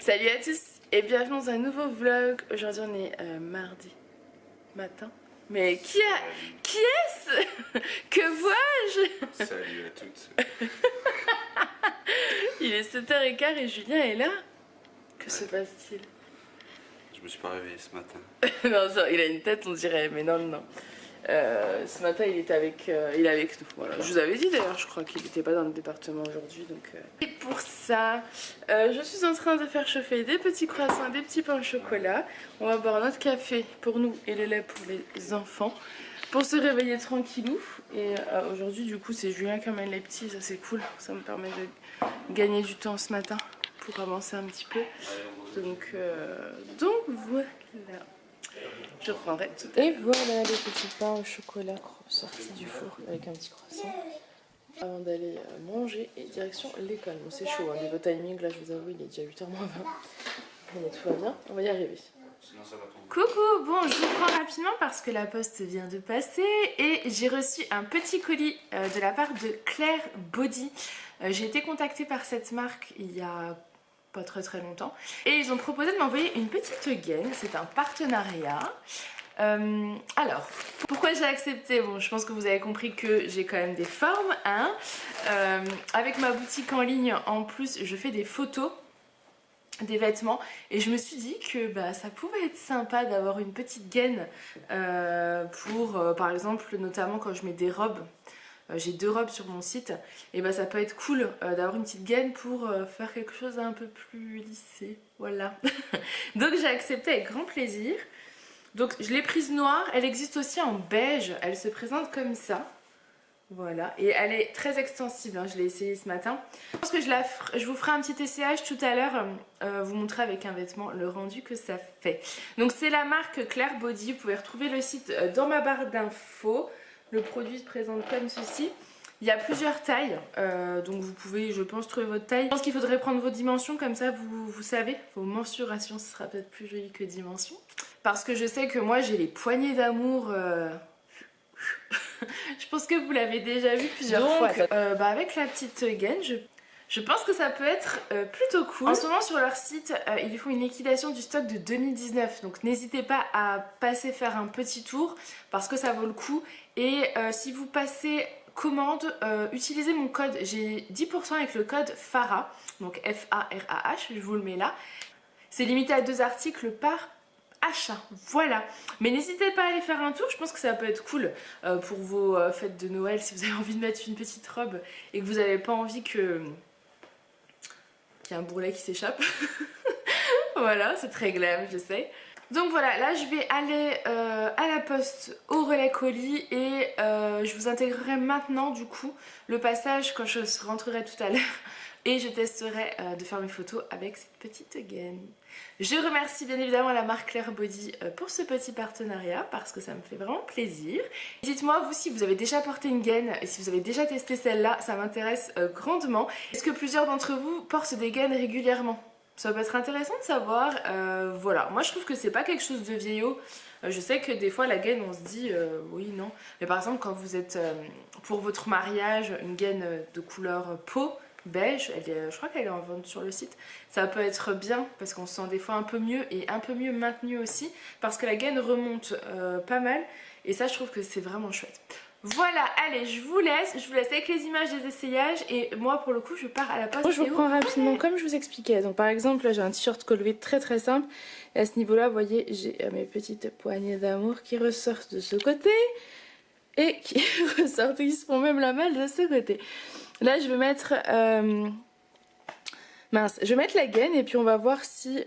Salut à tous et bienvenue dans un nouveau vlog. Aujourd'hui on est mardi matin. Mais qui est-ce? Que vois-je? Salut à toutes. Il est 7h15 et Julien est là. Que se passe-t-il? Je me suis pas réveillée ce matin. Non, ça, il a une tête on dirait, mais non, non. Ce matin il était avec, il est avec nous. Voilà. Je vous avais dit d'ailleurs, je crois qu'il n'était pas dans le département aujourd'hui. Donc, Et pour ça, je suis en train de faire chauffer des petits croissants, des petits pains au chocolat. On va boire notre café pour nous et le lait pour les enfants. Pour se réveiller tranquillou. Et aujourd'hui du coup c'est Julien qui amène les petits, ça c'est cool. Ça me permet de gagner du temps ce matin pour avancer un petit peu. Donc voilà. Je reprendrai tout à l'heure. Et voilà les petits pains au chocolat sortis du four avec un petit croissant. Avant d'aller manger et direction l'école. Bon c'est chaud, hein. Niveau timing là je vous avoue il est déjà 8h moins 20. Mais tout va bien, on va y arriver. Coucou, bon je vous prends rapidement parce que la poste vient de passer et j'ai reçu un petit colis de la part de Claire Body. J'ai été contactée par cette marque il y a pas très longtemps et ils ont proposé de m'envoyer une petite gaine, c'est un partenariat. Alors, pourquoi j'ai accepté? Bon, je pense que vous avez compris que j'ai quand même des formes, hein. Avec ma boutique en ligne, en plus, je fais des photos des vêtements et je me suis dit que bah, ça pouvait être sympa d'avoir une petite gaine pour, par exemple, notamment quand je mets des robes. J'ai 2 robes sur mon site et bah ça peut être cool d'avoir une petite gaine pour faire quelque chose d'un peu plus lissé, voilà. Donc j'ai accepté avec grand plaisir. Donc je l'ai prise noire, elle existe aussi en beige, elle se présente comme ça. Voilà, et elle est très extensible, hein. Je l'ai essayée ce matin. Je pense que je vous ferai un petit essayage tout à l'heure, vous montrer avec un vêtement le rendu que ça fait. Donc c'est la marque Claire Body, vous pouvez retrouver le site dans ma barre d'infos. Le produit se présente comme ceci. Il y a plusieurs tailles, donc vous pouvez, je pense, trouver votre taille. Je pense qu'il faudrait prendre vos dimensions, comme ça vous savez, vos mensurations, ce sera peut-être plus joli que dimensions. Parce que je sais que moi j'ai les poignées d'amour... Je pense que vous l'avez déjà vu plusieurs fois. Bah avec la petite gaine, je pense que ça peut être plutôt cool. En ce moment sur leur site, ils font une liquidation du stock de 2019. Donc n'hésitez pas à passer faire un petit tour parce que ça vaut le coup. Et si vous passez commande, utilisez mon code. J'ai 10% avec le code FARAH. Donc F-A-R-A-H, je vous le mets là. C'est limité à 2 articles par achat, voilà. Mais n'hésitez pas à aller faire un tour, je pense que ça peut être cool pour vos fêtes de Noël si vous avez envie de mettre une petite robe et que vous n'avez pas envie qu'il y ait un bourrelet qui s'échappe. Voilà, c'est très glam, je sais. Donc voilà, là je vais aller à la poste au relais colis et je vous intégrerai maintenant du coup le passage quand je rentrerai tout à l'heure. Et je testerai de faire mes photos avec cette petite gaine. Je remercie bien évidemment la marque Claire Body pour ce petit partenariat parce que ça me fait vraiment plaisir. Dites-moi vous si vous avez déjà porté une gaine et si vous avez déjà testé celle-là, ça m'intéresse grandement. Est-ce que plusieurs d'entre vous portent des gaines régulièrement? Ça peut être intéressant de savoir. Voilà, moi je trouve que c'est pas quelque chose de vieillot. Je sais que des fois la gaine on se dit oui non. Mais par exemple quand vous êtes pour votre mariage une gaine de couleur peau beige, je crois qu'elle est en vente sur le site, ça peut être bien parce qu'on se sent des fois un peu mieux et un peu mieux maintenu aussi parce que la gaine remonte pas mal et ça je trouve que c'est vraiment chouette. Voilà, allez je vous laisse avec les images des essayages et moi pour le coup je pars à la poste. Bon, je vous reprends rapidement comme je vous expliquais, donc par exemple là j'ai un t-shirt col V très simple et à ce niveau là vous voyez j'ai mes petites poignées d'amour qui ressortent de ce côté et qui ressortent, ils se font même la malle de ce côté. Là je vais mettre je vais mettre la gaine et puis on va voir si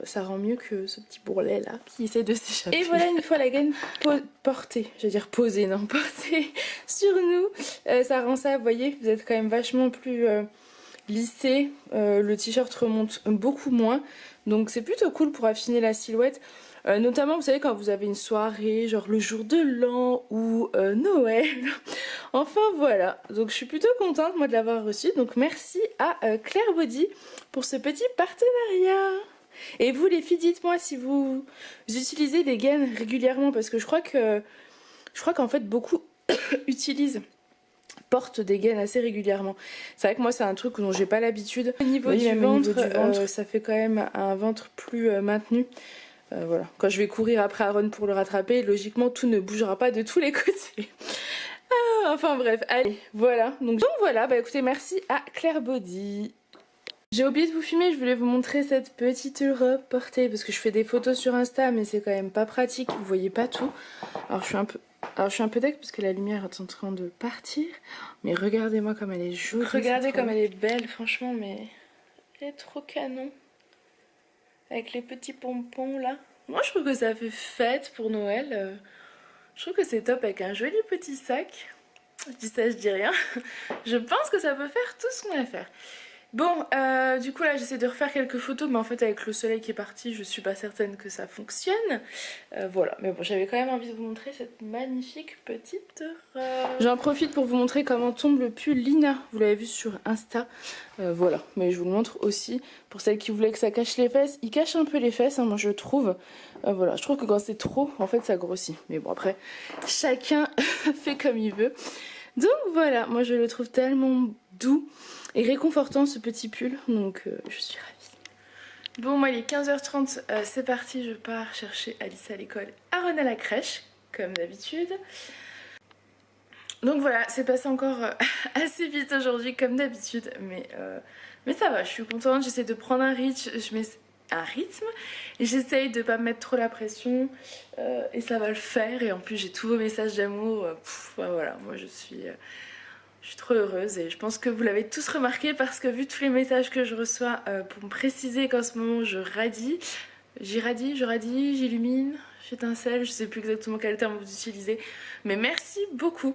ça rend mieux que ce petit bourrelet là qui essaie de s'échapper. Et voilà une fois la gaine portée, je veux dire posée, non portée sur nous, ça rend ça, vous voyez, vous êtes quand même vachement plus lissé, le t-shirt remonte beaucoup moins, donc c'est plutôt cool pour affiner la silhouette. Notamment vous savez quand vous avez une soirée genre le jour de l'an ou Noël. Enfin voilà, donc je suis plutôt contente moi de l'avoir reçu, donc merci à Claire Body pour ce petit partenariat. Et vous les filles, dites-moi si vous utilisez des gaines régulièrement parce que je crois qu'en fait beaucoup utilisent porte des gaines assez régulièrement. C'est vrai que moi c'est un truc dont j'ai pas l'habitude. Au niveau du ventre, ça fait quand même un ventre plus maintenu. Voilà. Quand je vais courir après Aaron pour le rattraper, logiquement tout ne bougera pas de tous les côtés. Enfin bref, allez, voilà. Donc voilà, bah écoutez, merci à Claire Body. J'ai oublié de vous filmer, je voulais vous montrer cette petite robe portée parce que je fais des photos sur Insta mais c'est quand même pas pratique, vous voyez pas tout. Alors je suis un peu deck parce que la lumière est en train de partir, mais regardez-moi comme elle est jolie. Regardez comme elle est belle, franchement, mais elle est trop canon. Avec les petits pompons là. Moi je trouve que ça fait fête pour Noël. Je trouve que c'est top avec un joli petit sac. Je dis ça, je dis rien. Je pense que ça peut faire tout ce qu'on a à faire. Bon, du coup là j'essaie de refaire quelques photos, mais en fait avec le soleil qui est parti, je suis pas certaine que ça fonctionne. Voilà, mais bon, j'avais quand même envie de vous montrer cette magnifique petite robe. J'en profite pour vous montrer comment tombe le pull Lina. Vous l'avez vu sur Insta. Voilà, mais je vous le montre aussi. Pour celles qui voulaient que ça cache les fesses, il cache un peu les fesses, hein, moi je trouve. Voilà, je trouve que quand c'est trop, en fait ça grossit. Mais bon, après, chacun fait comme il veut. Donc voilà, moi je le trouve tellement doux et réconfortant ce petit pull, donc je suis ravie. Bon, moi il est 15h30, c'est parti, je pars chercher Alice à l'école, Aaron à la crèche, comme d'habitude. Donc voilà, c'est passé encore assez vite aujourd'hui comme d'habitude, mais ça va, je suis contente, j'essaie de prendre un rythme, et j'essaye de pas me mettre trop la pression, et ça va le faire, et en plus j'ai tous vos messages d'amour, voilà, moi je suis trop heureuse et je pense que vous l'avez tous remarqué parce que vu tous les messages que je reçois pour me préciser qu'en ce moment je radie, j'irradie, je radie, j'illumine, j'étincelle, je sais plus exactement quel terme vous utilisez, mais merci beaucoup.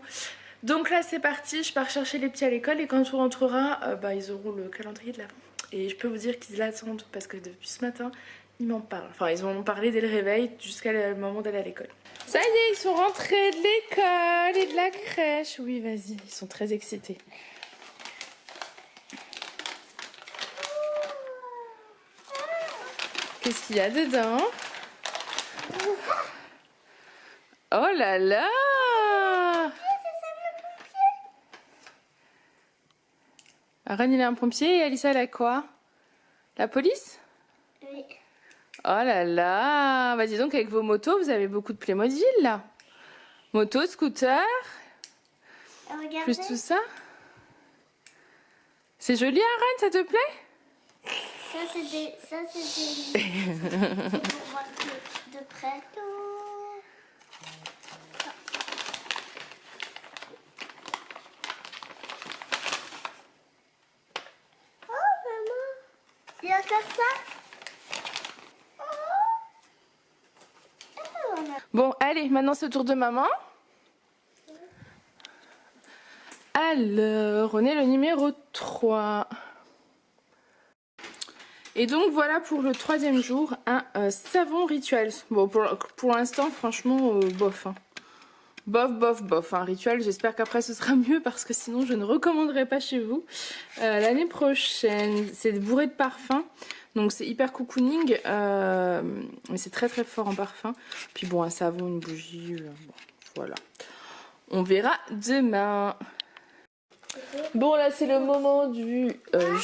Donc là c'est parti, je pars chercher les petits à l'école et quand on rentrera, ils auront le calendrier de l'avant. Et je peux vous dire qu'ils l'attendent parce que depuis ce matin, ils m'en parlent. Enfin, ils m'en ont parlé dès le réveil jusqu'à le moment d'aller à l'école. Ça y est, ils sont rentrés de l'école et de la crèche. Oui, vas-y, ils sont très excités. Qu'est-ce qu'il y a dedans? Oh là là! Aaron, il est un pompier et Alissa, elle a quoi? La police? Oui. Oh là là! Bah dis donc, avec vos motos, vous avez beaucoup de Playmobil là. Moto, scooter, Regardez. plus tout ça. C'est joli, Aaron, ça te plaît? Ça c'est des pour voir de près. Oh maman, il y a ça. Bon, allez, maintenant c'est au tour de maman. Alors, on est le numéro 3. Et donc voilà pour le 3e jour, un savon rituel. Bon, pour l'instant, franchement, bof. Hein. Bof. Un rituel, j'espère qu'après ce sera mieux parce que sinon je ne recommanderai pas chez vous. L'année prochaine, c'est bourré de parfum. Donc c'est hyper cocooning, mais c'est très fort en parfum. Puis bon, un savon, une bougie, bon, voilà. On verra demain. Bon là c'est le moment du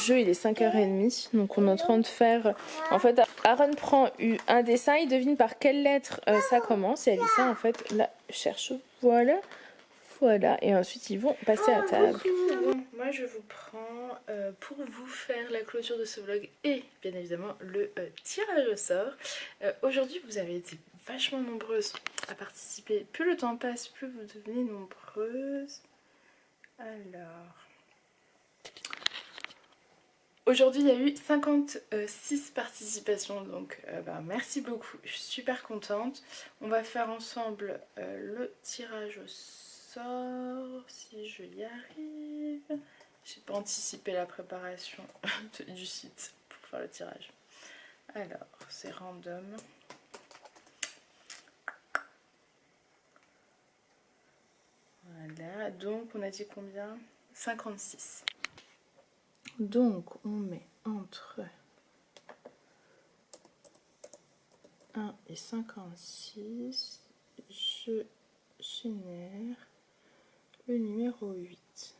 jeu, il est 5h30. Donc on est en train de faire... En fait Aaron prend un dessin, il devine par quelle lettre ça commence. Et Alissa en fait la cherche. Voilà. Et ensuite ils vont passer à table. Bon, moi je vous prends pour vous faire la clôture de ce vlog et bien évidemment le tirage au sort. Aujourd'hui vous avez été vachement nombreuses à participer. Plus le temps passe, plus vous devenez nombreuses. Alors... Aujourd'hui il y a eu 56 participations, donc merci beaucoup, je suis super contente. On va faire ensemble le tirage au sort, si je y arrive. J'ai pas anticipé la préparation du site pour faire le tirage. Alors, c'est random. Voilà, donc on a dit combien? 56. Donc on met entre 1 et 56, je génère le numéro 8.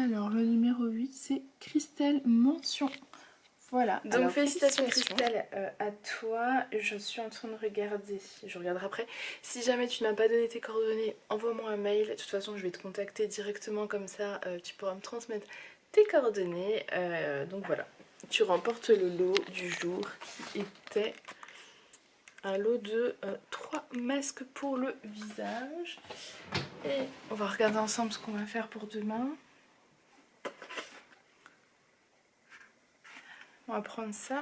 Alors, le numéro 8, c'est Christelle Mention. Voilà. Donc alors, félicitations Christelle à toi. Je suis en train de regarder, je regarderai après. Si jamais tu n'as pas donné tes coordonnées, envoie-moi un mail. De toute façon je vais te contacter directement, comme ça tu pourras me transmettre tes coordonnées. Donc voilà, tu remportes le lot du jour qui était un lot de 3 masques pour le visage. Et on va regarder ensemble ce qu'on va faire pour demain. On va prendre ça.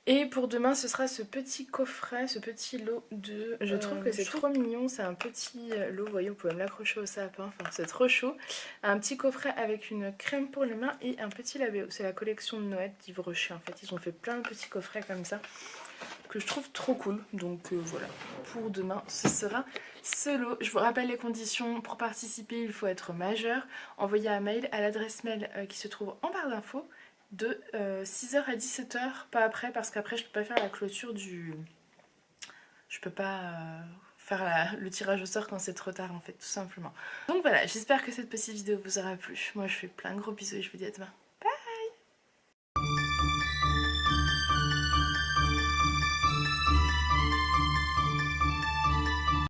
Et pour demain, ce sera ce petit coffret, ce petit lot de... Je trouve que c'est trop mignon, c'est un petit lot, vous voyez, vous pouvez me l'accrocher au sapin, enfin c'est trop chaud. Un petit coffret avec une crème pour les mains et un petit labéo. C'est la collection de Noël d'Yves Rocher en fait. Ils ont fait plein de petits coffrets comme ça, que je trouve trop cool. Donc voilà, pour demain, ce sera ce lot. Je vous rappelle les conditions pour participer, il faut être majeur. Envoyer un mail à l'adresse mail qui se trouve en barre d'infos, de 6h à 17h, pas après, parce qu'après je peux pas faire la clôture du... Je peux pas faire le tirage au sort quand c'est trop tard en fait, tout simplement. Donc voilà, j'espère que cette petite vidéo vous aura plu. Moi je fais plein de gros bisous et je vous dis à demain.